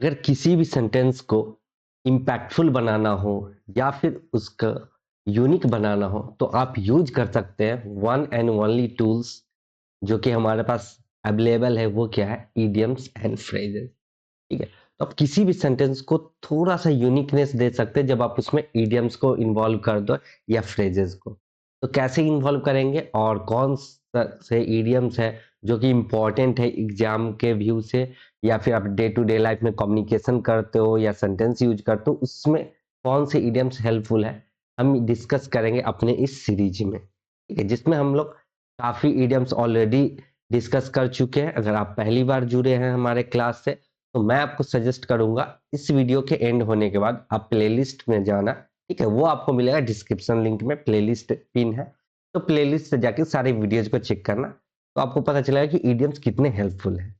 अगर किसी भी सेंटेंस को इम्पैक्टफुल बनाना हो या फिर उसका यूनिक बनाना हो तो आप यूज कर सकते हैं वन एंड ओनली टूल्स जो कि हमारे पास अवेलेबल है। वो क्या है? Idioms and phrases. ठीक है, तो आप किसी भी सेंटेंस को थोड़ा सा यूनिकनेस दे सकते हैं जब आप उसमें इडियम्स को इन्वॉल्व कर दो या फ्रेजेस को। तो कैसे इन्वॉल्व करेंगे और कौन से इडियम्स है जो कि इम्पोर्टेंट है एग्जाम के व्यू से, या फिर आप डे टू डे लाइफ में कम्युनिकेशन करते हो या सेंटेंस यूज करते हो, उसमें कौन से इडियम्स हेल्पफुल है, हम डिस्कस करेंगे अपने इस सीरीज में। ठीक है, जिसमें हम लोग काफी इडियम्स ऑलरेडी डिस्कस कर चुके हैं। अगर आप पहली बार जुड़े हैं हमारे क्लास से तो मैं आपको सजेस्ट करूंगा इस वीडियो के एंड होने के बाद आप प्लेलिस्ट में जाना। ठीक है, वो आपको मिलेगा डिस्क्रिप्शन लिंक में, प्लेलिस्ट पिन है। तो प्लेलिस्ट से जाके सारे वीडियोज को चेक करना, तो आपको पता चलेगा कि इडियम्स कितने हेल्पफुल हैं।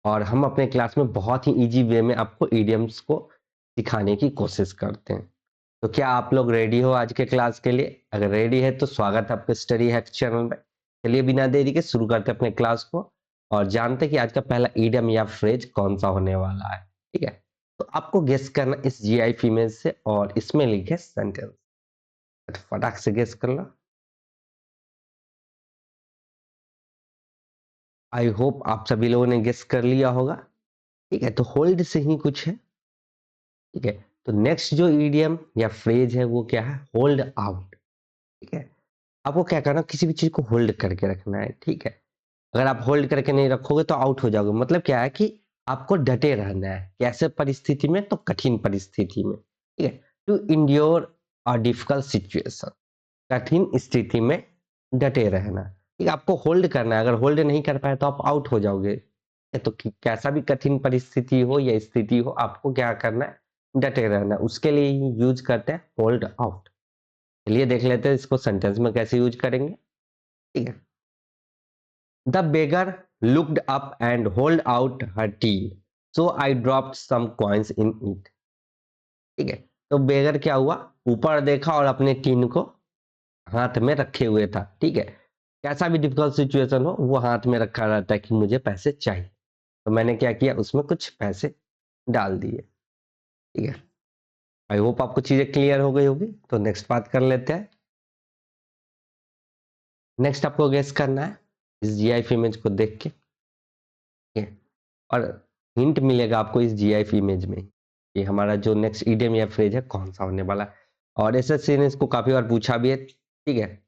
और हम अपने क्लास में बहुत ही इजी वे में आपको इडियम्स को सिखाने की कोशिश करते हैं। तो क्या आप लोग रेडी हो आज के क्लास के लिए? अगर रेडी है तो स्वागत है आपके स्टडी हैक चैनल में। चलिए बिना देरी के शुरू करते हैं अपने क्लास को और जानते हैं कि आज का पहला इडियम या फ्रेज कौन सा होने वाला है। ठीक है, तो आपको गेस करना इस जीआईएफ इमेज से और इसमें लिखे सेंटेंस। फटाक से गेस कर लो। आई होप आप सभी लोगों ने गेस कर लिया होगा। ठीक है, तो होल्ड से ही कुछ है। ठीक है, तो नेक्स्ट जो ईडियम या फ्रेज है वो क्या है? Hold out. ठीक है, आपको क्या करना, किसी भी चीज को होल्ड करके रखना है। ठीक है, अगर आप होल्ड करके नहीं रखोगे तो आउट हो जाओगे। मतलब क्या है कि आपको डटे रहना है। कैसे परिस्थिति में? तो कठिन परिस्थिति में। ठीक है, to endure a difficult situation, कठिन स्थिति में डटे रहना। ठीक है, आपको होल्ड करना है। अगर होल्ड नहीं कर पाए तो आप आउट हो जाओगे। तो कैसा भी कठिन परिस्थिति हो या स्थिति हो, आपको क्या करना है? डटे रहना है। उसके लिए ही यूज करते हैं होल्ड आउट। चलिए देख लेते हैं इसको सेंटेंस में कैसे यूज करेंगे। ठीक है, the beggar looked up and hold out her tea, so I dropped some coins in it. ठीक है, तो बेगर क्या हुआ? ऊपर देखा और अपने टीन को हाथ में रखे हुए था। ठीक है, कैसा भी डिफिकल्ट सिचुएशन हो वो हाथ में रखा रहता है कि मुझे पैसे चाहिए। तो मैंने क्या किया, उसमें कुछ पैसे डाल दिए। ठीक है, आई होप आपको चीजें क्लियर हो गई होगी। तो नेक्स्ट बात कर लेते हैं। नेक्स्ट आपको गेस करना है इस जीआईएफ इमेज को देख के। ठीक है, और हिंट मिलेगा आपको इस जीआईएफ इमेज में कि हमारा जो नेक्स्ट इडियम या फ्रेज है कौन सा होने वाला है। और एसएससी ने इसको काफी बार पूछा भी है। ठीक है,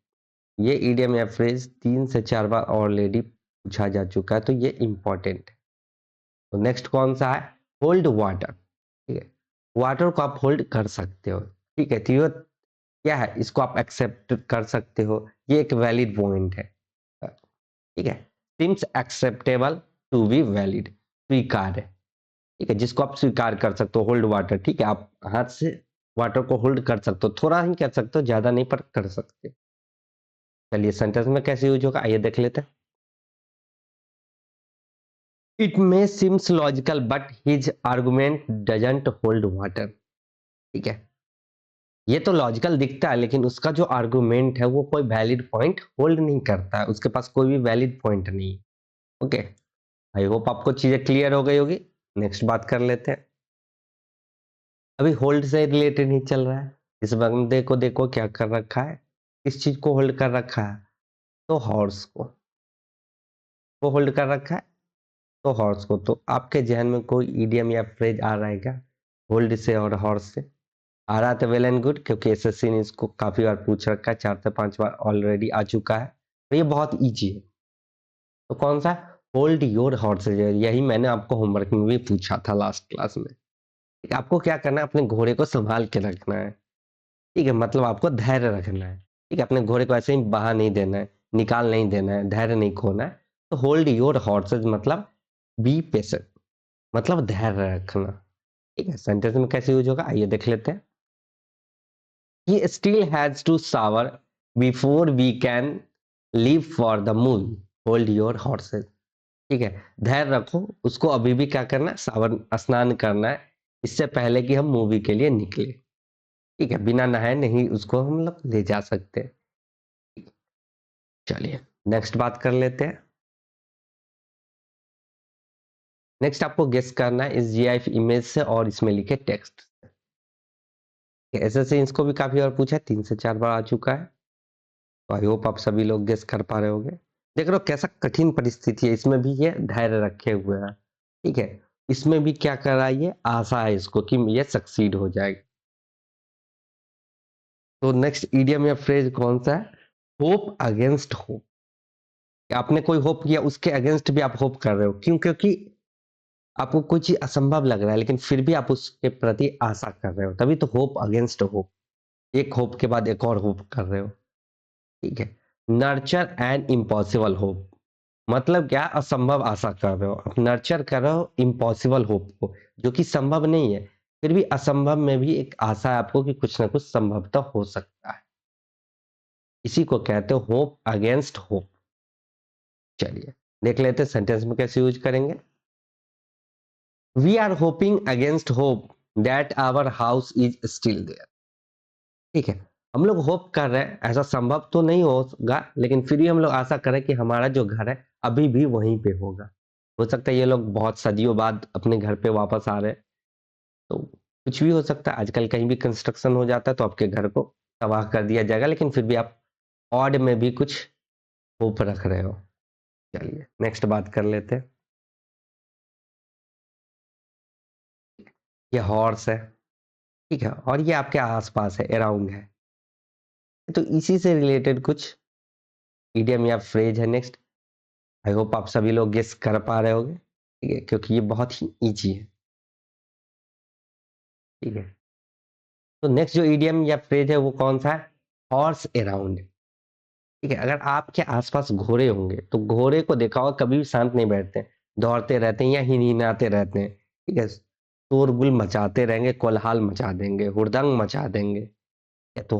ये इडियम या फ्रेज 3 से 4 बार ऑलरेडी पूछा जा चुका है, तो ये इंपॉर्टेंट है। तो नेक्स्ट कौन सा है? Hold water. ठीक है, वाटर को आप होल्ड कर सकते हो। ठीक है, तो ये क्या है? इसको आप एक्सेप्ट कर सकते हो। ये एक वैलिड पॉइंट है। ठीक है, seems acceptable to be valid, स्वीकार है। ठीक है, जिसको आप स्वीकार कर सकते हो, होल्ड वाटर। ठीक है, आप हाथ से वाटर को होल्ड कर सकते हो, थोड़ा ही कर सकते हो, ज्यादा नहीं पर कर सकते। चलिए सेंटेंस में कैसे यूज होगा आइए देख लेते हैं। It may seems logical but his argument doesn't hold water. ठीक है, ये तो लॉजिकल दिखता है लेकिन उसका जो आर्गुमेंट है वो कोई वैलिड पॉइंट होल्ड नहीं करता है। उसके पास कोई भी वैलिड पॉइंट नहीं है। ओके, आई होप आपको चीजें क्लियर हो गई होगी। नेक्स्ट बात कर लेते हैं। अभी होल्ड से रिलेटेड ही चल रहा है। इस बंदे को देखो क्या कर रखा है, इस चीज को होल्ड कर रखा है। तो हॉर्स को होल्ड कर रखा है। तो हॉर्स को, तो आपके जहन में कोई इडियम या फ्रेज आ रहा है क्या होल्ड से और हॉर्स से? आ रहा था, वेल एंड गुड, क्योंकि एसएससी ने इसको काफी बार पूछ रखा है, 4 से 5 बार ऑलरेडी आ चुका है। तो ये बहुत इजी है। तो कौन सा? Hold your horse's. यही मैंने आपको होमवर्क में भी पूछा था लास्ट क्लास में। ठीक है, आपको क्या करना है? अपने घोड़े को संभाल के रखना है। ठीक है, मतलब आपको धैर्य रखना है। ठीक है, अपने घोड़े को ऐसे ही बहा नहीं देना है, निकाल नहीं देना है, धैर्य नहीं खोना है। तो होल्ड योर हॉर्सेज मतलब बी पेशेंट, मतलब धैर्य रखना। ठीक है, सेंटेंस में कैसे यूज होगा आइए देख लेते हैं। He still has to shower before we can leave for the movie. Hold your horses. ठीक है, धैर्य रखो, उसको अभी भी क्या करना है? सावर स्नान करना है, इससे पहले कि हम मूवी के लिए निकले। ठीक है, बिना नहाए नहीं उसको हम लोग ले जा सकते। चलिए नेक्स्ट बात कर लेते हैं। नेक्स्ट आपको गेस करना है इस जीआईएफ इमेज से और इसमें लिखे टेक्स्ट। ऐसे से इसको भी काफी बार पूछा है, 3 से 4 बार आ चुका है। तो आई होप आप सभी लोग गेस कर पा रहे होंगे। देख रहे हो कैसा कठिन परिस्थिति है, इसमें भी ये धैर्य रखे हुए हैं, ठीक है। इसमें भी क्या कर रहा है, ये आशा है इसको कि ये सक्सीड हो जाएगा। तो नेक्स्ट इडियम या फ्रेज कौन सा है, होप अगेंस्ट होप। आपने कोई होप किया, उसके अगेंस्ट भी आप होप कर रहे हो, क्यों? क्योंकि आपको कोई चीज असंभव लग रहा है लेकिन फिर भी आप उसके प्रति आशा कर रहे हो, तभी तो होप अगेंस्ट होप। एक होप के बाद एक और होप कर रहे हो, ठीक है। नर्चर एंड इम्पॉसिबल होप, मतलब क्या, असंभव आशा कर रहे हो, आप नर्चर कर रहे हो इम्पॉसिबल होप को, जो कि संभव नहीं है, फिर भी असंभव में भी एक आशा है आपको कि कुछ ना कुछ संभव तो हो सकता है। इसी को कहते हो होप अगेंस्ट होप। चलिए देख लेते हैं सेंटेंस में कैसे यूज करेंगे। We are hoping against hope that our house is still there. ठीक है, हम लोग होप कर रहे हैं, ऐसा संभव तो नहीं होगा लेकिन फिर भी हम लोग आशा कर रहे हैं कि हमारा जो घर है अभी भी वहीं पे होगा। हो सकता है ये लोग बहुत सदियों बाद अपने घर पे वापस आ रहे हैं, तो कुछ भी हो सकता है। आजकल कहीं भी कंस्ट्रक्शन हो जाता है तो आपके घर को तबाह कर दिया जाएगा, लेकिन फिर भी आप ऑड में भी कुछ होप रख रहे हो। चलिए नेक्स्ट बात कर लेते हैं। ये हॉर्स है, ठीक है, और ये आपके आसपास है, अराउंड है, तो इसी से रिलेटेड कुछ इडियम या फ्रेज है नेक्स्ट। आई होप आप सभी लोग गेस कर पा रहे होंगे, ठीक है, क्योंकि ये बहुत ही इजी है, ठीक है। तो नेक्स्ट जो इडियम या फ्रेज है वो कौन सा है, हॉर्स अराउंड, ठीक है। अगर आपके आसपास घोड़े होंगे तो घोड़े को देखा होगा कभी भी शांत नहीं बैठते हैं, दौड़ते रहते हैं या हिनहिनाते रहते हैं, ठीक है, शोरगुल मचाते रहेंगे, कोलाहल मचा देंगे, हुड़दंग मचा देंगे। तो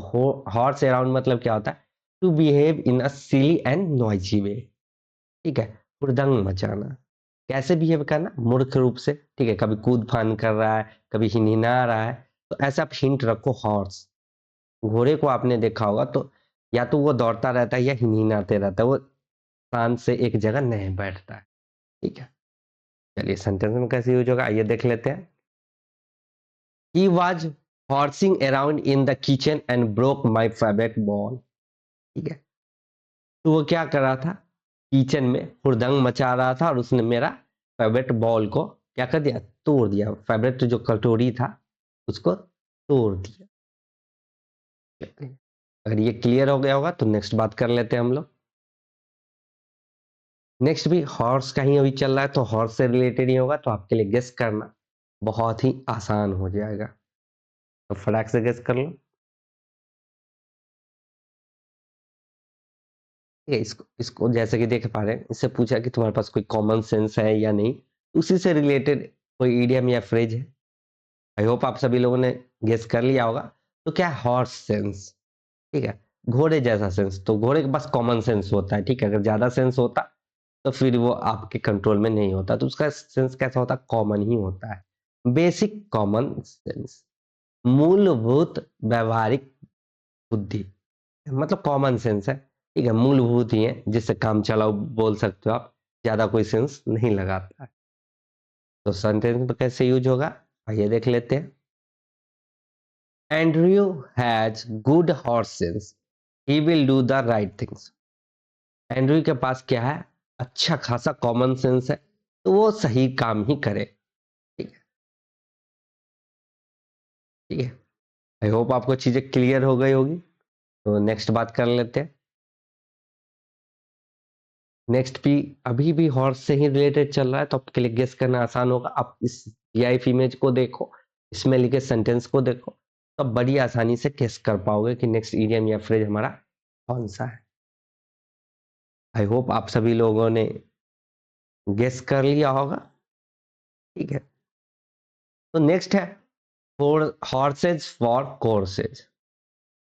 हॉर्स अराउंड मतलब क्या होता है, to behave in a silly and noisy way, ठीक है, हुड़दंग मचाना। कैसे बिहेव करना, मूर्ख रूप से, ठीक है, कभी कूद फान कर रहा है, कभी हिनहिना रहा है, तो ऐसा आप हिंट रखो हॉर्स। घोड़े को आपने देखा होगा तो या तो वो दौड़ता रहता है या हिनहिनाते रहता है, वो शांत से एक जगह नहीं बैठता है, ठीक है। चलिए सेंटेंस में कैसे यूज होगा आइए देख लेते हैं। He was horsing around in the kitchen and broke my favourite ball, ठीक है। तो वो क्या कर रहा था, किचन में हुड़दंग मचा रहा था और उसने मेरा फेवरेट बॉल को क्या कर दिया, तोड़ दिया, फेवरेट जो कटोरी था उसको तोड़ दिया। अगर ये क्लियर हो गया होगा तो नेक्स्ट बात कर लेते हैं हम लोग। नेक्स्ट भी हॉर्स का ही अभी चल रहा है तो हॉर्स से रिलेटेड ही होगा, तो आपके लिए गेस करना बहुत ही आसान हो जाएगा, तो फटाक से गेस कर लो। ये इसको इसको जैसे कि देख पा रहे हैं, इससे पूछा कि तुम्हारे पास कोई कॉमन सेंस है या नहीं, उसी से रिलेटेड कोई इडियम या फ्रेज है। आई होप आप सभी लोगों ने गेस कर लिया होगा। तो क्या है, हॉर्स सेंस, ठीक है, घोड़े जैसा सेंस। तो घोड़े के पास कॉमन सेंस होता है, ठीक है, अगर ज्यादा सेंस होता तो फिर वो आपके कंट्रोल में नहीं होता, तो उसका सेंस कैसा होता है, कॉमन ही होता है, बेसिक कॉमन सेंस, मूलभूत व्यवहारिक बुद्धि, मतलब कॉमन सेंस है, ठीक है, मूलभूत ही है, जिससे काम चलाओ बोल सकते हो आप, ज्यादा कोई सेंस नहीं लगाता है। तो सेंटेंस में कैसे यूज होगा आइए देख लेते हैं। Andrew has good horse sense, he will do the right things. Andrew के पास क्या है, अच्छा खासा कॉमन सेंस है, तो वो सही काम ही करे, ठीक है, ठीक है। आई होप आपको चीजें क्लियर हो गई होगी। तो नेक्स्ट बात कर लेते हैं। नेक्स्ट भी अभी भी हॉर्स से ही रिलेटेड चल रहा है, तो आपके लिए गेस करना आसान होगा। आप इस जीआईएफ इमेज को देखो, इसमें लिखे सेंटेंस को देखो, तो आप बड़ी आसानी से गेस कर पाओगे कि नेक्स्ट इडियम या फ्रेज हमारा कौन सा है। आई होप आप सभी लोगों ने गेस कर लिया होगा, ठीक है। तो नेक्स्ट है फॉर हॉर्सेज फॉर कोर्सेज,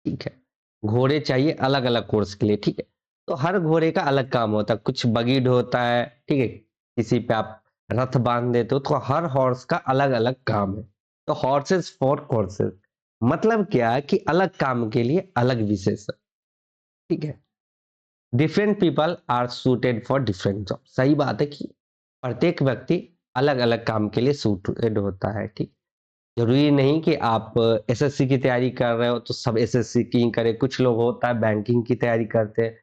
ठीक है, घोड़े चाहिए अलग अलग कोर्स के लिए, ठीक है। तो हर घोड़े का अलग काम होता है, कुछ बगीड होता है, ठीक है, किसी पे आप रथ बांध देते हो, तो हर हॉर्स का अलग अलग काम है। तो हॉर्सेस फॉर कोर्सेस मतलब क्या है कि अलग काम के लिए अलग विशेष, ठीक है। Different people are suited for different job, सही बात है कि प्रत्येक व्यक्ति अलग अलग काम के लिए सूटेड होता है। ठीक, जरूरी नहीं कि आप एसएससी की तैयारी कर रहे हो तो सब एसएससी की ही करें। कुछ लोग होता है बैंकिंग की तैयारी करते हैं,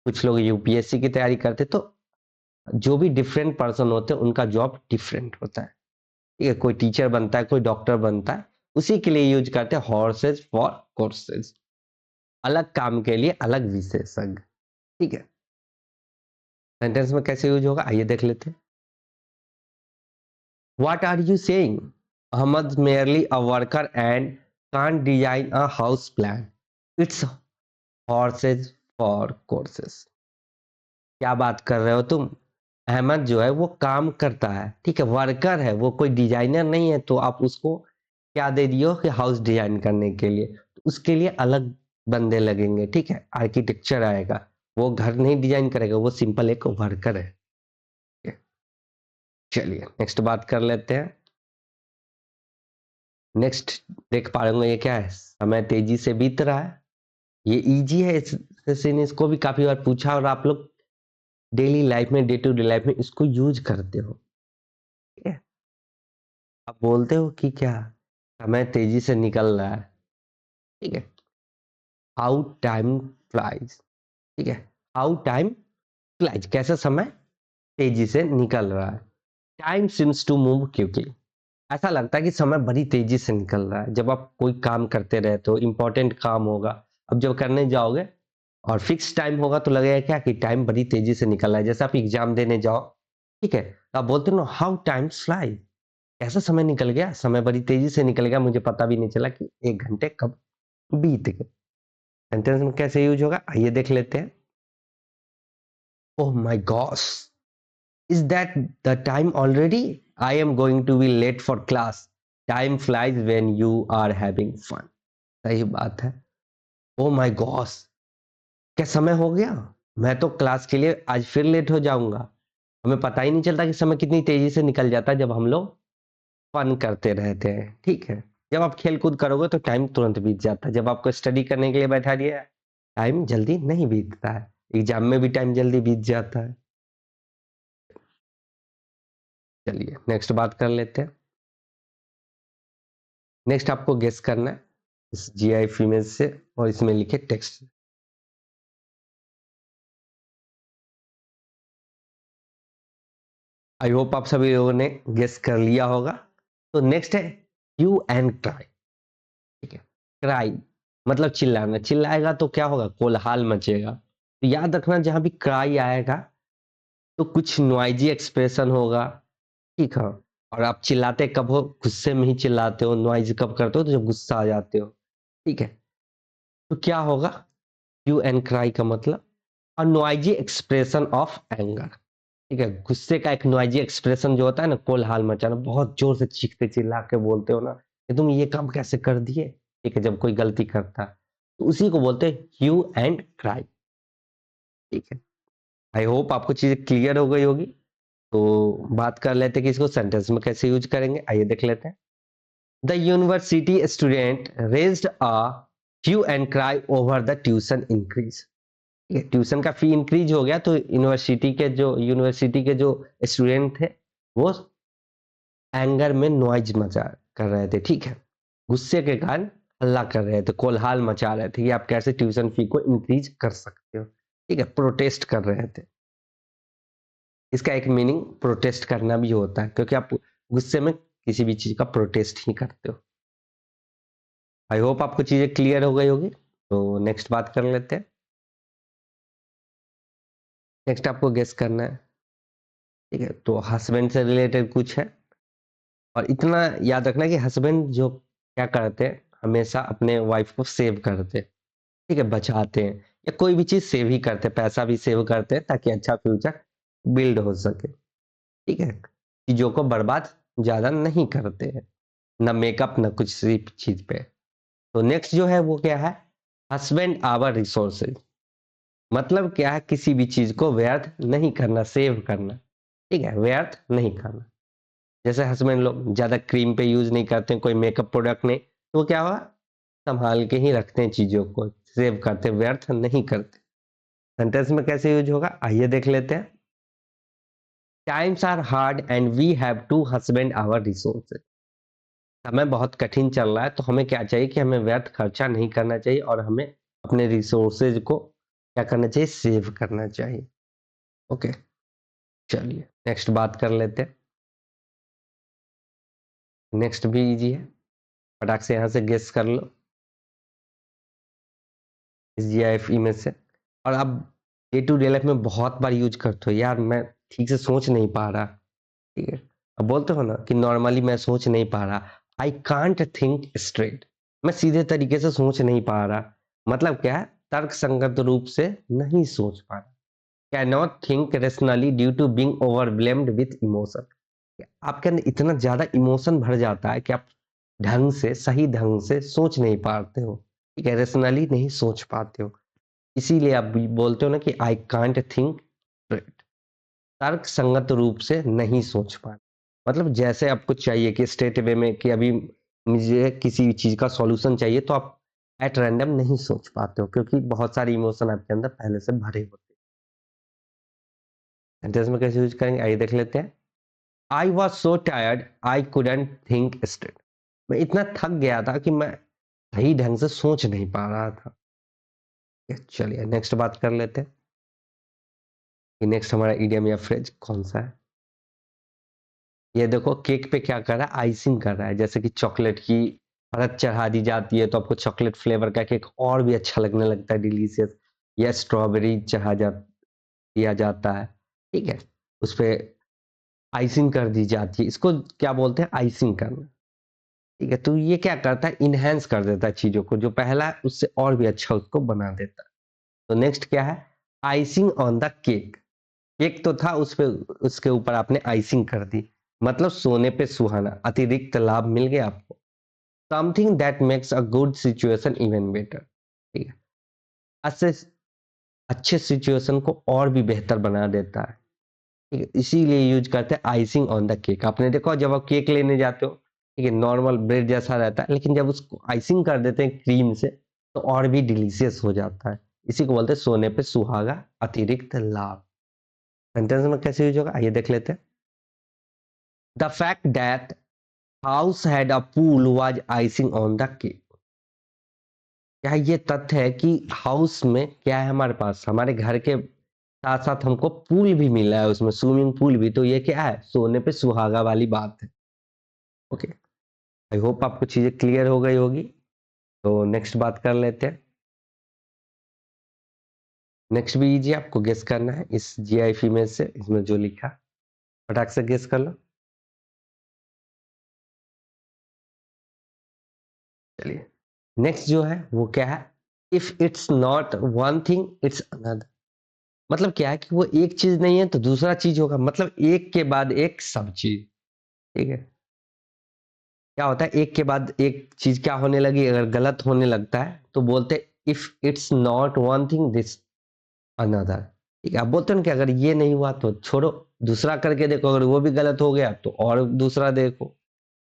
कुछ लोग यूपीएससी की तैयारी करते हैं। तो जो भी डिफरेंट पर्सन होते हैं उनका जॉब डिफरेंट होता है। ठीक है, कोई टीचर बनता है, कोई डॉक्टर बनता है, उसी के लिए यूज करते हैं हॉर्सेज फॉर कोर्सेज। अलग काम के लिए अलग विशेषज्ञ। ठीक है, सेंटेंस में कैसे यूज होगा आइए देख लेते हैं। What are you saying? Ahmed merely a worker and can't design a house plan. It's horses for courses. क्या बात कर रहे हो तुम? अहमद जो है वो काम करता है, ठीक है, वर्कर है, वो कोई डिजाइनर नहीं है। तो आप उसको क्या दे दिए हो कि हाउस डिजाइन करने के लिए, तो उसके लिए अलग बंदे लगेंगे। ठीक है, आर्किटेक्चर आएगा, वो घर नहीं डिजाइन करेगा, वो सिंपल एक वर्कर है। ठीक है, चलिए नेक्स्ट बात कर लेते हैं। नेक्स्ट देख पा रहे होंगे ये क्या है, समय तेजी से बीत रहा है। ये इजी है, इसको भी काफी बार पूछा और आप लोग डेली लाइफ में, डे टू डे लाइफ में इसको यूज करते हो। ठीक है, आप बोलते हो कि क्या समय तेजी से निकल रहा है। ठीक है, हाउ टाइम फ्लाइज। ठीक है, हाउ टाइम फ्लाइज, कैसे समय तेजी से निकल रहा है। Time seems to move quickly. ऐसा लगता है कि समय बड़ी तेजी से निकल रहा है। जब आप कोई काम करते रहते हो, इंपॉर्टेंट काम होगा, अब जब करने जाओगे और फिक्स टाइम होगा तो लगेगा क्या कि टाइम बड़ी तेजी से निकल रहा है। जैसे आप एग्जाम देने जाओ, ठीक है, तो आप बोलते हो हाउ टाइम फ्लाई, ऐसा समय निकल गया, समय बड़ी तेजी से निकल गया, मुझे पता भी नहीं चला कि 1 घंटे कब बीत गए। सेंटेंस में कैसे यूज होगा आइए देख लेते हैं। Oh my gosh, is that the time already? I am going to be late for class. Time flies when you are having fun. सही बात है। ओह माय गॉश, क्या समय हो गया? मैं तो क्लास के लिए आज फिर लेट हो जाऊंगा। हमें पता ही नहीं चलता कि समय कितनी तेजी से निकल जाता है जब हम लोग फन करते रहते हैं। ठीक है, जब आप खेल कूद करोगे तो टाइम तुरंत बीत जाता है। जब आपको स्टडी करने के लिए बैठा दिया है, टाइम जल्दी नहीं बीतता है। एग्जाम में भी टाइम जल्दी बीत जाता है। चलिए नेक्स्ट बात कर लेते हैं। नेक्स्ट आपको गेस करना है इस जीआईएफ इमेज से और इसमें लिखे टेक्स्ट। आई होप आप सभी लोगों ने गेस कर लिया होगा। तो नेक्स्ट है यू एंड ट्राई। ठीक है, क्राई मतलब चिल्लाना। चिल्लाएगा तो क्या होगा, कोलाहल मचेगा। तो याद रखना जहां भी क्राई आएगा तो कुछ नॉइजी एक्सप्रेशन होगा। ठीक है, और आप चिल्लाते कब हो, गुस्से में ही चिल्लाते हो। नॉइज कब करते हो, तो जब गुस्सा आ जाते हो। ठीक है, तो क्या होगा, यू एंड क्राई का मतलब अ नॉइजी एक्सप्रेशन ऑफ एंगर। ठीक है, गुस्से का एक नॉइजी एक्सप्रेशन जो होता है ना, कोलाहल मचाना, बहुत जोर से चीखते चिल्ला के बोलते हो ना कि तुम ये काम कैसे कर दिए। ठीक है, जब कोई गलती करता है तो उसी को बोलते हैं ह्यू एंड क्राई। ठीक है, आई होप आपको चीजें क्लियर हो गई होगी। तो बात कर लेते हैं कि इसको सेंटेंस में कैसे यूज करेंगे आइए देख लेते हैं। The university student raised a hue and cry over the tuition increase. Tuition का फी इंक्रीज हो गया तो यूनिवर्सिटी के जो स्टूडेंट थे वो एंगर में नॉइज मचा कर रहे थे। ठीक है, गुस्से के कारण हल्ला कर रहे थे, कोलहाल मचा रहे थे कि आप कैसे ट्यूशन फी को इंक्रीज कर सकते हो। ठीक है, प्रोटेस्ट कर रहे थे। इसका एक मीनिंग प्रोटेस्ट करना भी होता है, क्योंकि आप गुस्से में किसी भी चीज का प्रोटेस्ट ही करते हो। आई होप आपको चीजें क्लियर हो गई होगी। तो नेक्स्ट बात कर लेते हैं। नेक्स्ट आपको गेस करना है। ठीक है, तो हस्बैंड से रिलेटेड कुछ है, और इतना याद रखना कि हस्बैंड जो क्या करते हैं, हमेशा अपने वाइफ को सेव करते हैं। ठीक है, बचाते हैं या कोई भी चीज सेव ही करते हैं, पैसा भी सेव करते हैं ताकि अच्छा फ्यूचर बिल्ड हो सके। ठीक है, चीजों को बर्बाद ज्यादा नहीं करते हैं, ना मेकअप ना कुछ सी चीज पे। तो नेक्स्ट जो है वो क्या है, हस्बैंड आवर रिसोर्सेज। मतलब क्या है, किसी भी चीज को व्यर्थ नहीं करना, सेव करना। ठीक है, व्यर्थ नहीं करना। जैसे हस्बैंड लोग ज्यादा क्रीम पे यूज नहीं करते हैं, कोई मेकअप प्रोडक्ट नहीं, तो क्या हुआ, संभाल के ही रखते हैं चीजों को, सेव करते, व्यर्थ नहीं करते। सेंटेंस में कैसे यूज होगा आइए देख लेते हैं। Times are hard and we have to husband our resources. समय बहुत कठिन चल रहा है तो हमें क्या चाहिए कि हमें व्यर्थ खर्चा नहीं करना चाहिए और हमें अपने रिसोर्सेज को क्या करना चाहिए, सेव करना चाहिए। ओके, चलिए नेक्स्ट बात कर लेते हैं। नेक्स्ट भी इजी है, फटाक से यहाँ से गेस कर लो इस जीआईएफ में से। और अब डे टू डे लाइफ में बहुत बार यूज करते हो, यार मैं ठीक से सोच नहीं पा रहा, ठीक है। अब बोलते हो ना कि नॉर्मली मैं सोच नहीं पा रहा, आई कांट थिंक स्ट्रेट, मैं सीधे तरीके से सोच नहीं पा रहा। मतलब क्या है, तर्क संगत रूप से नहीं सोच पा रहा। Can not think rationally due to being overwhelmed with emotion. आपके अंदर इतना ज्यादा इमोशन भर जाता है कि आप ढंग से, सही ढंग से सोच नहीं पाते हो, ठीक है, रेशनली नहीं सोच पाते हो। इसीलिए आप बोलते हो ना कि आई कांट थिंक स्ट्रेट, तर्क संगत रूप से नहीं सोच पा। मतलब जैसे आपको चाहिए कि स्ट्रेट वे में कि अभी मुझे किसी चीज का सॉल्यूशन चाहिए, तो आप एट रैंडम नहीं सोच पाते हो क्योंकि बहुत सारे इमोशन आपके अंदर पहले से भरे होते हैं। सेंटेंस में कैसे यूज करेंगे, आइए देख लेते हैं। I was so tired I couldn't think straight, मैं इतना थक गया था कि मैं सही ढंग से सोच नहीं पा रहा था। चलिए नेक्स्ट बात कर लेते हैं कि नेक्स्ट हमारा इडियम या फ्रेज कौन सा है। ये देखो केक पे क्या कर रहा है, आइसिंग कर रहा है। जैसे कि चॉकलेट की परत चढ़ा दी जाती है तो आपको चॉकलेट फ्लेवर का केक और भी अच्छा लगने लगता है, डिलीशियस। या स्ट्रॉबेरी दिया जाता है, ठीक है, उस पे आइसिंग कर दी जाती है, इसको क्या बोलते हैं, आइसिंग करना, ठीक है। तो ये क्या करता है, इनहेंस कर देता है चीजों को, जो पहला है उससे और भी अच्छा उसको बना देता है। तो नेक्स्ट क्या है, icing on the cake. Cake तो था उस पे, उसके ऊपर आपने आइसिंग कर दी, मतलब सोने पे सुहाना, अतिरिक्त लाभ मिल गया आपको। Something that makes a good situation even better, ठीक है, अच्छे अच्छे सिचुएशन को और भी बेहतर बना देता है, ठीक है। इसीलिए यूज करते हैं आइसिंग ऑन द केक। आपने देखो जब आप केक लेने जाते हो, ठीक है, नॉर्मल ब्रेड जैसा रहता है, लेकिन जब उसको आइसिंग कर देते हैं क्रीम से तो और भी डिलीशियस हो जाता है। इसी को बोलते हैं सोने पे सुहागा, अतिरिक्त लाभ। सेंटेंस में कैसे यूज होगा, आइए देख लेते हैं। The fact that house had a pool was icing on the cake. क्या ये तथ्य है कि हाउस में क्या है, हमारे पास हमारे घर के साथ साथ हमको पूल भी मिला है, उसमें स्विमिंग पूल भी, तो ये क्या है, सोने पे सुहागा वाली बात है। ओके, आई होप आपको चीजें क्लियर हो गई होगी। तो नेक्स्ट बात कर लेते हैं। नेक्स्ट भी इजी, आपको गेस करना है इस जीआईएफ में से, इसमें जो लिखा, फटाक से गेस कर लो। चलिए नेक्स्ट जो है वो क्या है, if it's not one thing it's another. मतलब क्या है कि वो एक चीज नहीं है तो दूसरा चीज होगा, मतलब एक के बाद एक सब चीज, ठीक है। क्या होता है, एक के बाद एक चीज क्या होने लगी, अगर गलत होने लगता है तो बोलते हैं if it's not one thing this another, ठीक है। आप बोलते हैं ना कि अगर ये नहीं हुआ तो छोड़ो, दूसरा करके देखो, अगर वो भी गलत हो गया तो और दूसरा देखो।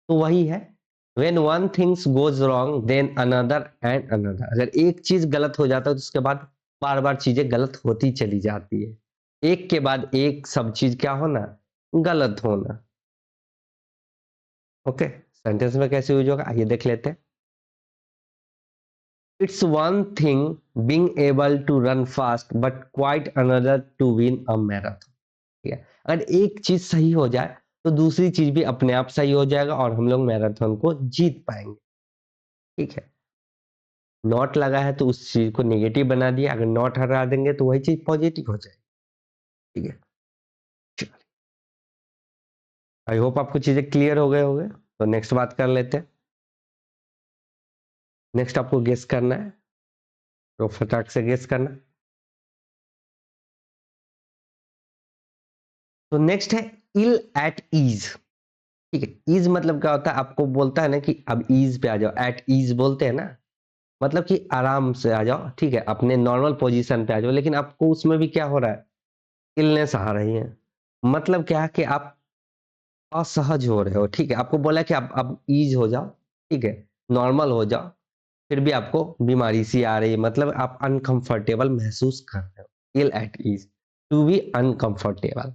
तो वही है, when one things goes wrong then another and another। अगर एक चीज गलत हो जाता है तो उसके बाद बार बार चीजें गलत होती चली जाती है। एक के बाद एक सब चीज क्या होना, गलत होना। ओके, सेंटेंस में कैसे यूज होगा, आइए देख लेते हैं। It's one thing being able to run fast but quite another to win a marathon, ठीक है। अगर एक चीज सही हो जाए तो दूसरी चीज भी अपने आप सही हो जाएगा और हम लोग मैराथन को जीत पाएंगे, ठीक है। नॉट लगा है तो उस चीज को नेगेटिव बना दिया, अगर नॉट हटा देंगे तो वही चीज पॉजिटिव हो जाएगी, ठीक है। आई होप आपको चीजें क्लियर हो गए होंगे। तो नेक्स्ट बात कर लेते हैं। नेक्स्ट आपको गेस करना है, तो फटाक से गेस करना। तो नेक्स्ट है इल एट ईज, ठीक है। ईज मतलब क्या होता है, आपको बोलता है ना कि अब ईज पे आ जाओ, एट ईज बोलते हैं ना, मतलब कि आराम से आ जाओ, ठीक है, अपने नॉर्मल पोजीशन पे आ जाओ। लेकिन आपको उसमें भी क्या हो रहा है, इलनेस आ रही है। मतलब क्या है कि आप असहज हो रहे हो, ठीक है। आपको बोला कि आप अब ईज हो जाओ, ठीक है, नॉर्मल हो जाओ, फिर भी आपको बीमारी सी आ रही है, मतलब आप अनकंफर्टेबल महसूस कर रहे हो। Feel at ease, to be uncomfortable.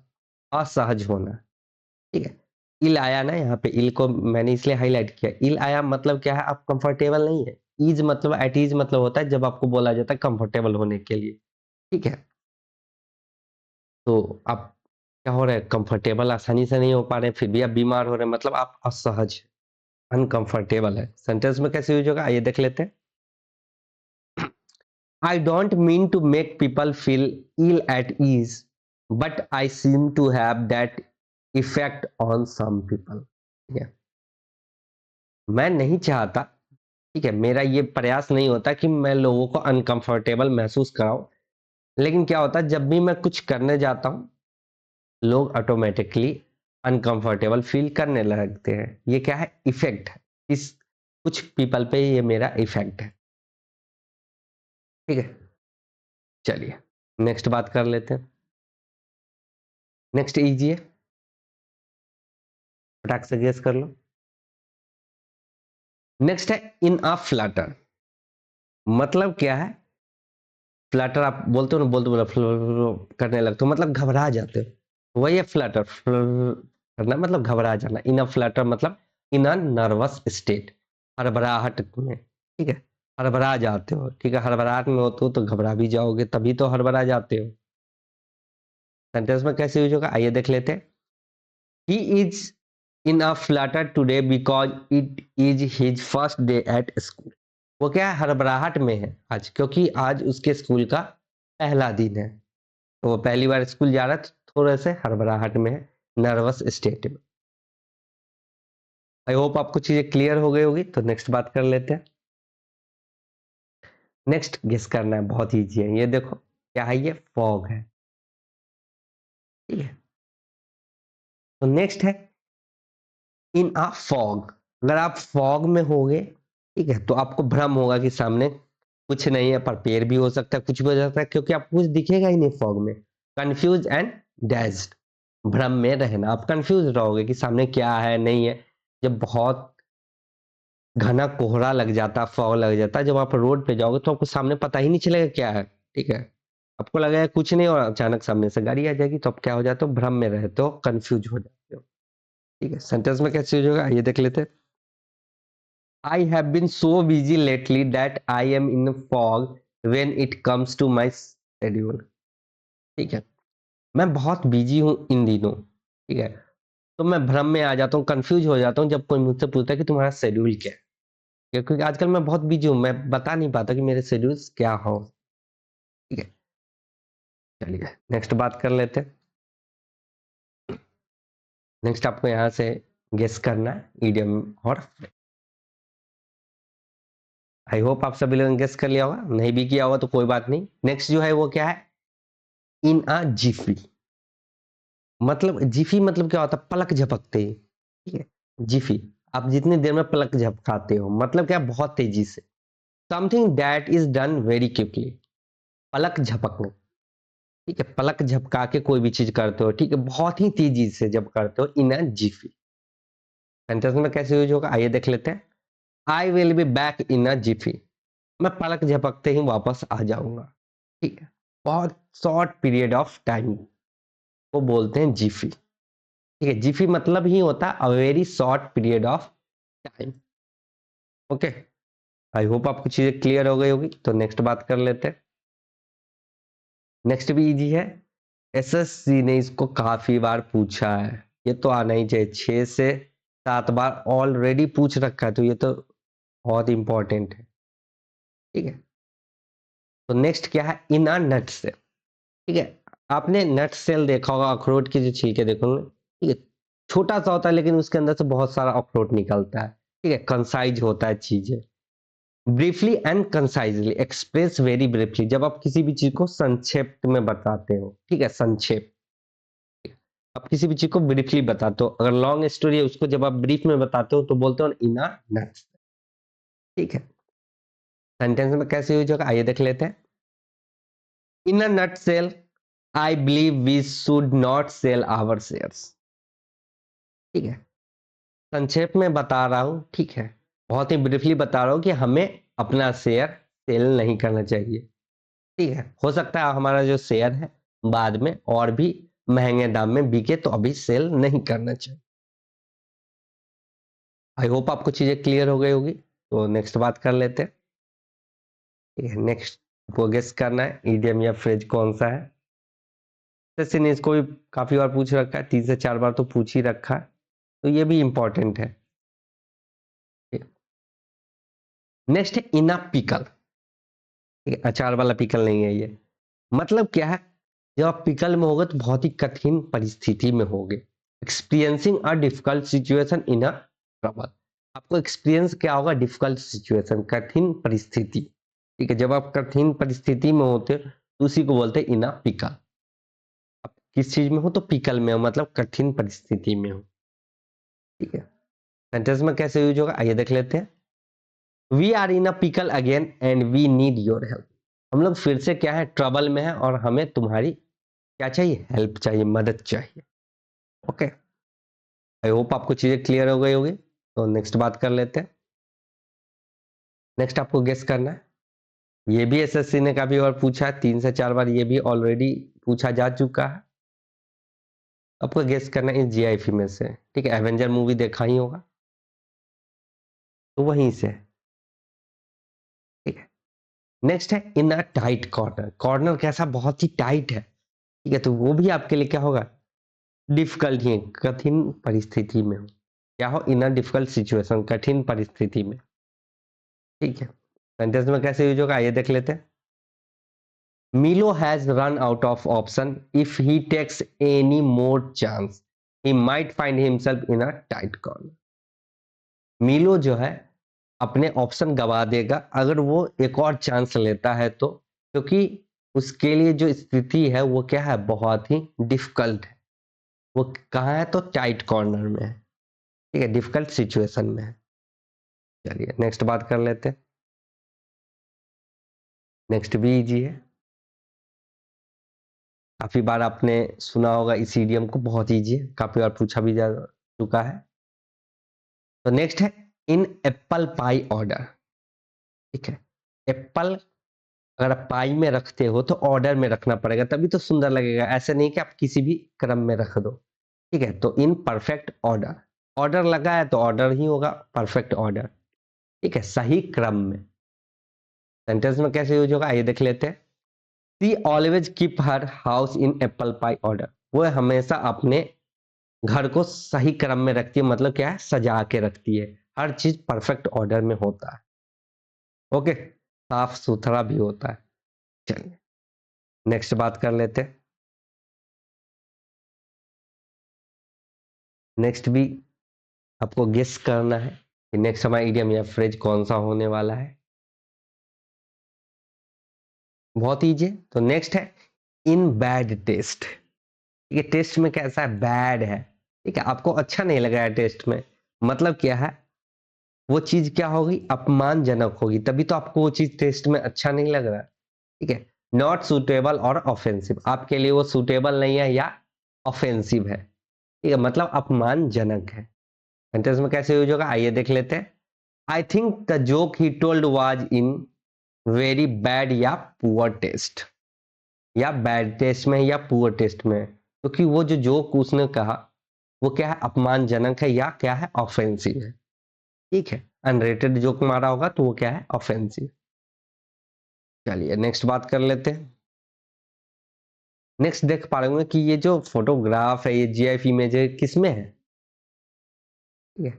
असहज होना, ठीक है। इल आया ना, यहाँ पे इल को मैंने इसलिए हाईलाइट किया। इल आया मतलब क्या है, आप कंफर्टेबल नहीं है। ईज मतलब एट ईज मतलब होता है जब आपको बोला जाता है कंफर्टेबल होने के लिए, ठीक है। तो आप क्या हो रहा है, कंफर्टेबल आसानी से नहीं हो पा रहे हैं, फिर भी आप बीमार हो रहे हैं, मतलब आप असहज, अनकंफर्टेबल है। सेंटेंस में कैसे यूज होगा, आइए देख लेते हैं। I don't mean to make people feel ill at ease, but I seem to have that effect on some people. ठीक है, मैं नहीं चाहता, ठीक है, मेरा ये प्रयास नहीं होता कि मैं लोगों को अनकंफर्टेबल महसूस कराऊं, लेकिन क्या होता है जब भी मैं कुछ करने जाता हूं, लोग ऑटोमेटिकली अनकंफर्टेबल फील करने लगते हैं। ये क्या है, इफेक्ट है, इस कुछ पीपल पे ये मेरा इफेक्ट है, ठीक है। चलिए नेक्स्ट बात कर लेते हैं। नेक्स्ट इजी है, फटाक से गेस कर लो। नेक्स्ट है इन अ फ्लटर। मतलब क्या है, फ्लटर आप बोलते हो ना, बोलते बोला करने लगते हो, मतलब घबरा जाते हो, वही है फ्लटर। करना मतलब घबरा जाना। इन अ फ्लटर मतलब इन अ नर्वस स्टेट, हड़बड़ाहट में, ठीक है, हड़बड़ा जाते हो, ठीक है। हड़बड़ाहट में होते हो तो घबरा भी जाओगे, तभी तो हड़बड़ा जाते हो। सेंटेंस में कैसे यूज होगा, आइए देख लेते हैं। He is in a Flutter today because it is his first day at school. वो क्या है, हड़बड़ाहट में है आज, क्योंकि आज उसके स्कूल का पहला दिन है, तो वो पहली बार स्कूल जा रहा है, तो थोड़ा से हड़बड़ाहट में है, नर्वस स्टेट में। आई होप आपको चीजें क्लियर हो गई होगी। तो नेक्स्ट बात कर लेते हैं। नेक्स्ट गेस करना है, बहुत ईजी है, ये देखो क्या है, ये फॉग है, ठीक है। तो नेक्स्ट है इन आ फॉग। अगर आप फॉग में होगे, ठीक है, तो आपको भ्रम होगा कि सामने कुछ नहीं है, पर पेड़ भी हो सकता है, कुछ भी हो सकता है, क्योंकि आपको कुछ दिखेगा ही नहीं फॉग में। कंफ्यूज एंड डेज्ड, भ्रम में रहना, आप कंफ्यूज रहोगे कि सामने क्या है नहीं है। जब बहुत घना कोहरा लग जाता, फॉग लग जाता, जब आप रोड पे जाओगे तो आपको सामने पता ही नहीं चलेगा क्या है, ठीक है। आपको लगेगा कुछ नहीं, और अचानक सामने से गाड़ी आ जाएगी, तो आप क्या हो जाते हो, भ्रम में रहते हो, कंफ्यूज हो जाते हो, ठीक है। सेंटेंस में कैसे यूज होगा, ये देख लेते हैं। I have been so busy lately that I am in a fog when it comes to my schedule। ठीक है, मैं बहुत बिजी हूँ इन दिनों, ठीक है, तो मैं भ्रम में आ जाता हूँ, कंफ्यूज हो जाता हूँ जब कोई मुझसे पूछता है कि तुम्हारा शेड्यूल क्या है, क्योंकि आजकल मैं बहुत बिजी हूँ, मैं बता नहीं पाता कि मेरे शेड्यूल्स क्या हो, ठीक है। चलिए नेक्स्ट बात कर लेते हैं। नेक्स्ट आपको यहाँ से गेस करना है इडियम और, आई होप आप सभी लोगों ने गेस कर लिया होगा, नहीं भी किया होगा तो कोई बात नहीं। नेक्स्ट जो है वो क्या है, इन अ जिफी। मतलब जिफी मतलब क्या होता है, पलक झपकते ही, ठीक है। जिफी, आप जितनी देर में पलक झपकाते हो, मतलब क्या, बहुत तेजी से। Something that is done very quickly, पलक झपकना, ठीक है, पलक झपका के कोई भी चीज करते हो, ठीक है, बहुत ही तेजी से जब करते हो, इन अ जिफी। सेंटेंस में कैसे यूज होगा, आइए देख लेते हैं। I will be back in a jiffy, मैं पलक झपकते ही वापस आ जाऊंगा, ठीक है। बहुत शॉर्ट पीरियड ऑफ टाइम को बोलते हैं जिफी, ठीक है। जिफी मतलब ही होता है a very short period of time, okay. I hope आपको चीजें क्लियर हो गई होगी। तो नेक्स्ट बात कर लेते हैं। नेक्स्ट भी इजी है, एसएससी ने इसको काफी बार पूछा है, ये तो आना ही चाहिए, 6 से 7 बार ऑलरेडी पूछ रखा है, तो ये तो बहुत इंपॉर्टेंट है, ठीक है। तो नेक्स्ट क्या है, इन अ नट सेल, ठीक है। आपने नट सेल देखा होगा, अखरोट के जो छिलके देखोगे, ठीक है, छोटा सा होता है, लेकिन उसके अंदर से बहुत सारा अखरोट निकलता है, ठीक है, कंसाइज होता है चीजें। Briefly and concisely express very briefly, जब आप किसी भी चीज को संक्षेप में बताते हो, ठीक है, संक्षेप, आप किसी भी चीज को ब्रीफली बताते हो, अगर लॉन्ग स्टोरी है उसको जब आप ब्रीफ में बताते हो तो बोलते हो इन अ नट्स, ठीक है। सेंटेंस में कैसे यूज होगा, आइए देख लेते हैं। In a nutshell I believe we should not sell our shares, ठीक है, संक्षेप में बता रहा हूं, ठीक है, बहुत ही ब्रीफली बता रहा हूं कि हमें अपना शेयर सेल नहीं करना चाहिए, ठीक है। हो सकता है हमारा जो शेयर है बाद में और भी महंगे दाम में बिके तो अभी सेल नहीं करना चाहिए। आई होप आपको चीजें क्लियर हो गई होगी। तो नेक्स्ट बात कर लेते हैं। नेक्स्ट आपको गेस करना है इडियम या फ्रेज कौन सा है। जैसे ने इसको भी काफी बार पूछ रखा है, 3 से 4 बार तो पूछ ही रखा है, तो ये भी इंपॉर्टेंट है। नेक्स्ट है इना पिकल। ठीक है, अचार वाला पिकल नहीं है ये। मतलब क्या है, जब आप पिकल में होगे तो बहुत ही कठिन परिस्थिति में होगे। Experiencing a difficult situation in a trouble. आपको एक्सपीरियंस क्या होगा, डिफिकल्ट सिचुएशन, कठिन परिस्थिति। ठीक है, जब आप कठिन परिस्थिति में होते हो तो उसी को बोलते हैं इन अ पिकल। आप किस चीज में हो तो पिकल में हो, मतलब कठिन परिस्थिति में हो। ठीक है, सेंटेंस में कैसे यूज होगा आइए देख लेते हैं। We are in a pickle again and we need your help. हम लोग फिर से क्या है, ट्रबल में है और हमें तुम्हारी क्या चाहिए, हेल्प चाहिए, मदद चाहिए। ओके, आई होप आपको चीजें क्लियर हो गई होगी। तो नेक्स्ट बात कर लेते हैं। नेक्स्ट आपको गेस करना है। ये भी एसएससी ने काफी बार पूछा है, 3 से 4 बार ये भी ऑलरेडी पूछा जा चुका है। आपको गेस करना है इस जीआईएफ में से। ठीक है, एवेंजर मूवी देखा ही होगा, तो वहीं से। ठीक है, नेक्स्ट है इन अ टाइट कॉर्नर। कॉर्नर कैसा, बहुत ही टाइट है। ठीक है, तो वो भी आपके लिए क्या होगा, डिफिकल्ट ही, कठिन परिस्थिति में हो। क्या हो, इन अ डिफिकल्ट सिचुएशन, कठिन परिस्थिति में। ठीक है, सेंटेंस में कैसे यूज होगा आइए देख लेते हैं। Milo has run out of option. If he takes any more chance, he might find himself in a tight corner. मीलो जो है अपने ऑप्शन गवा देगा अगर वो एक और चांस लेता है तो, क्योंकि उसके लिए जो स्थिति है वो क्या है, बहुत ही डिफिकल्ट है। वो कहाँ है तो टाइट कॉर्नर में है। ठीक है, डिफिकल्ट सिचुएशन में है। चलिए नेक्स्ट बात कर लेते हैं। नेक्स्ट भी इजी है, काफी बार आपने सुना होगा इस इडियम को, बहुत इजी है, काफी बार पूछा भी जा चुका है। तो नेक्स्ट है इन एप्पल पाई ऑर्डर। ठीक है, एप्पल अगर आप पाई में रखते हो तो ऑर्डर में रखना पड़ेगा, तभी तो सुंदर लगेगा। ऐसे नहीं कि आप किसी भी क्रम में रख दो। ठीक है, तो इन परफेक्ट ऑर्डर, ऑर्डर लगा है तो ऑर्डर ही होगा, परफेक्ट ऑर्डर। ठीक है, सही क्रम में। सेंटेंस में कैसे यूज होगा आइए देख लेते हैं। She always keep her house in apple pie order. वो हमेशा अपने घर को सही क्रम में रखती है, मतलब क्या है, सजा के रखती है। हर चीज परफेक्ट ऑर्डर में होता है। ओके, साफ सुथरा भी होता है। चलिए नेक्स्ट बात कर लेते हैं। नेक्स्ट भी आपको गेस करना है कि नेक्स्ट हमारा इडियम या फ्रेज कौन सा होने वाला है। बहुत इजी है। तो नेक्स्ट है इन बैड टेस्ट। ठीक है, टेस्ट में कैसा है, बैड है। ठीक है, आपको अच्छा नहीं लगा है टेस्ट में, मतलब क्या है, वो चीज क्या होगी, अपमानजनक होगी, तभी तो आपको वो चीज टेस्ट में अच्छा नहीं लग रहा है। ठीक है, नॉट सुटेबल और ऑफेंसिव, आपके लिए वो सुटेबल नहीं है या ऑफेंसिव है। ठीक है, मतलब अपमानजनक है। सेंटेंस में कैसे यूज होगा आइए देख लेते हैं। I think the joke he told was in very bad या पुअर टेस्ट। या बैड टेस्ट में या पुअर टेस्ट में, क्योंकि वो जो जोक उसने कहा वो क्या है, अपमानजनक है या क्या है, ऑफेंसिव है। ठीक है, अनरेटेड जोक मारा होगा तो वो क्या है, ऑफेंसिव। चलिए नेक्स्ट बात कर लेते हैं। नेक्स्ट देख पा रहे होंगे कि ये जो फोटोग्राफ है, ये जीआईएफ इमेज है, किसमें है, ठीक है,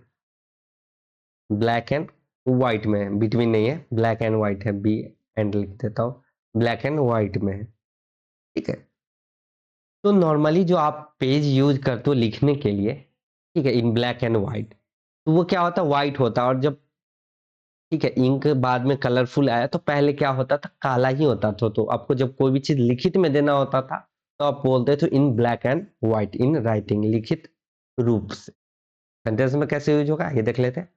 ब्लैक एंड व्हाइट में है, बिटवीन नहीं है, ब्लैक एंड व्हाइट है, बी एंड लिख देता हूँ, ब्लैक एंड व्हाइट में है। ठीक है, तो नॉर्मली जो आप पेज यूज करते हो लिखने के लिए, ठीक है, इन ब्लैक एंड व्हाइट, तो वो क्या होता है, व्हाइट होता है। और जब, ठीक है, इंक बाद में कलरफुल आया तो पहले क्या होता था, काला ही होता था। तो आपको जब कोई भी चीज लिखित में देना होता था तो आप बोलते थे in black and white, in writing, लिखित रूप से। सेंटेंस में कैसे यूज होगा ये देख लेते हैं।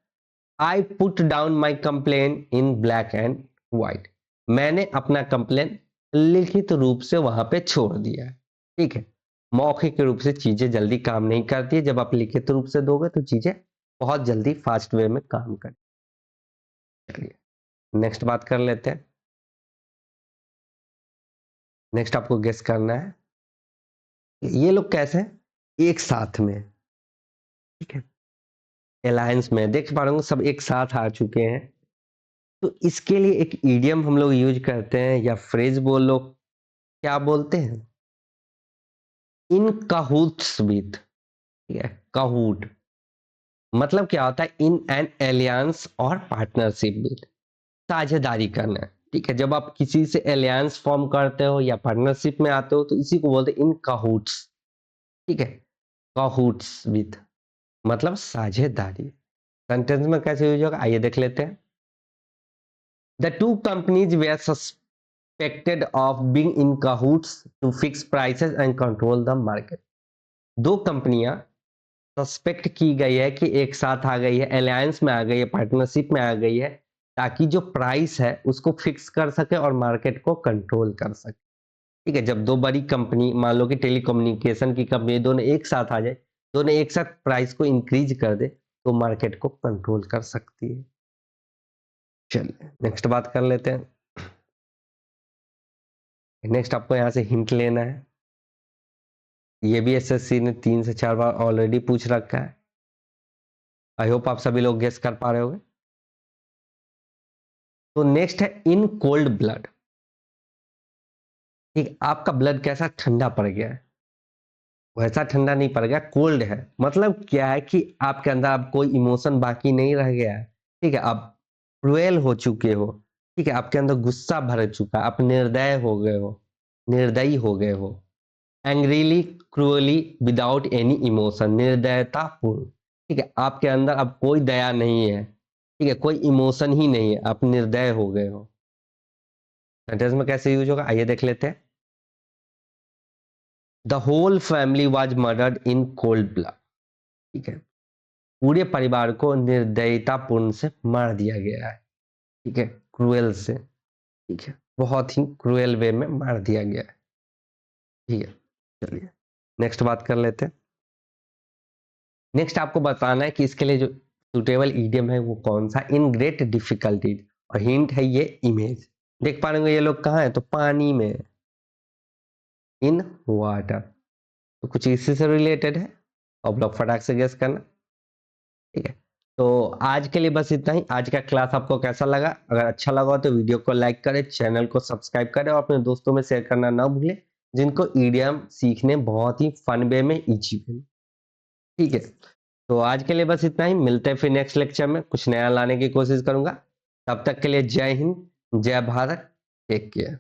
I put down my complain in black and white. मैंने अपना कंप्लेन लिखित रूप से वहां पे छोड़ दिया है। ठीक है, मौखिक रूप से चीजें जल्दी काम नहीं करती है, जब आप लिखित रूप से दोगे तो चीजें बहुत जल्दी फास्ट वे में काम कर। चलिए नेक्स्ट बात कर लेते हैं। नेक्स्ट आपको गेस करना है ये लोग कैसे हैं? एक साथ में, ठीक है, अलायंस में देख पा रहे हो सब एक साथ आ चुके हैं। तो इसके लिए एक इडियम हम लोग यूज करते हैं या फ्रेज बोल लो, क्या बोलते हैं? इन कहूट्स विथ, ठीक है, कहूट मतलब क्या होता है? इन एन एलियंस और पार्टनरशिप विथ, साझेदारी करना, ठीक है। जब आप किसी से एलियंस फॉर्म करते हो या पार्टनरशिप में आते हो तो इसी को बोलते हैं इन कहूट्स, ठीक है, कहूट्स विथ मतलब साझेदारी। सेंटेंस में कैसे यूज होगा आइए देख लेते हैं। The two companies were suspected of being in cahoots to fix prices and control the market. दो कंपनियां सस्पेक्ट की गई है कि एक साथ आ गई है, अलायंस में आ गई है, पार्टनरशिप में आ गई है, ताकि जो प्राइस है उसको फिक्स कर सके और मार्केट को कंट्रोल कर सके, ठीक है। जब दो बड़ी कंपनी, मान लो कि टेलीकम्युनिकेशन की कंपनी, दोनों एक साथ आ जाए, दोनों एक साथ प्राइस को इंक्रीज कर दे तो मार्केट को कंट्रोल कर सकती है। चलिए नेक्स्ट बात कर लेते हैं। नेक्स्ट आपको यहाँ से हिंट लेना है, ये भी एसएससी ने 3 से 4 बार ऑलरेडी पूछ रखा है। आई होप आप सभी लोग गेस कर पा रहे होंगे। तो नेक्स्ट है इन कोल्ड ब्लड, ठीक, आपका ब्लड कैसा ठंडा पड़ गया है, वैसा ठंडा नहीं पड़ गया, कोल्ड है। मतलब क्या है कि आपके अंदर अब कोई इमोशन बाकी नहीं रह गया है, ठीक है, आप क्रुएल हो चुके हो, ठीक है, आपके अंदर गुस्सा भर चुका है, आप निर्दय हो गए हो, निर्दयी हो गए हो, angrily cruelly without any emotion, निर्दयतापूर्ण, ठीक है, आपके अंदर अब कोई दया नहीं है, ठीक है, कोई इमोशन ही नहीं है, आप निर्दय हो गए हो। सेंटेंस में कैसे यूज होगा आइए देख लेते हैं। The whole family was murdered in cold blood, ठीक है, पूरे परिवार को निर्दयतापूर्ण से मार दिया गया है, ठीक है, क्रूएल से, ठीक है, बहुत ही क्रूएल वे में मार दिया गया है, ठीक है। चलिए नेक्स्ट बात कर लेते हैं। नेक्स्ट आपको बताना है कि इसके लिए जो सुटेबल ईडियम है वो कौन सा, इन ग्रेट डिफिकल्टीज, और हिंट है ये इमेज, देख पा रहे होंगे ये लोग कहाँ है, तो पानी में, इन वाटर, तो कुछ इसी से रिलेटेड है, आप लोग फटाक से गेस करना, ठीक है। तो आज के लिए बस इतना ही। आज का क्लास आपको कैसा लगा? अगर अच्छा लगा हो तो वीडियो को लाइक करें, चैनल को सब्सक्राइब करें और अपने दोस्तों में शेयर करना ना भूलें जिनको ईडियम सीखने बहुत ही फन वे में, इजी वे में, ठीक है। तो आज के लिए बस इतना ही, मिलते हैं फिर नेक्स्ट लेक्चर में, कुछ नया लाने की कोशिश करूंगा। तब तक के लिए जय हिंद, जय भारत, टेक केयर।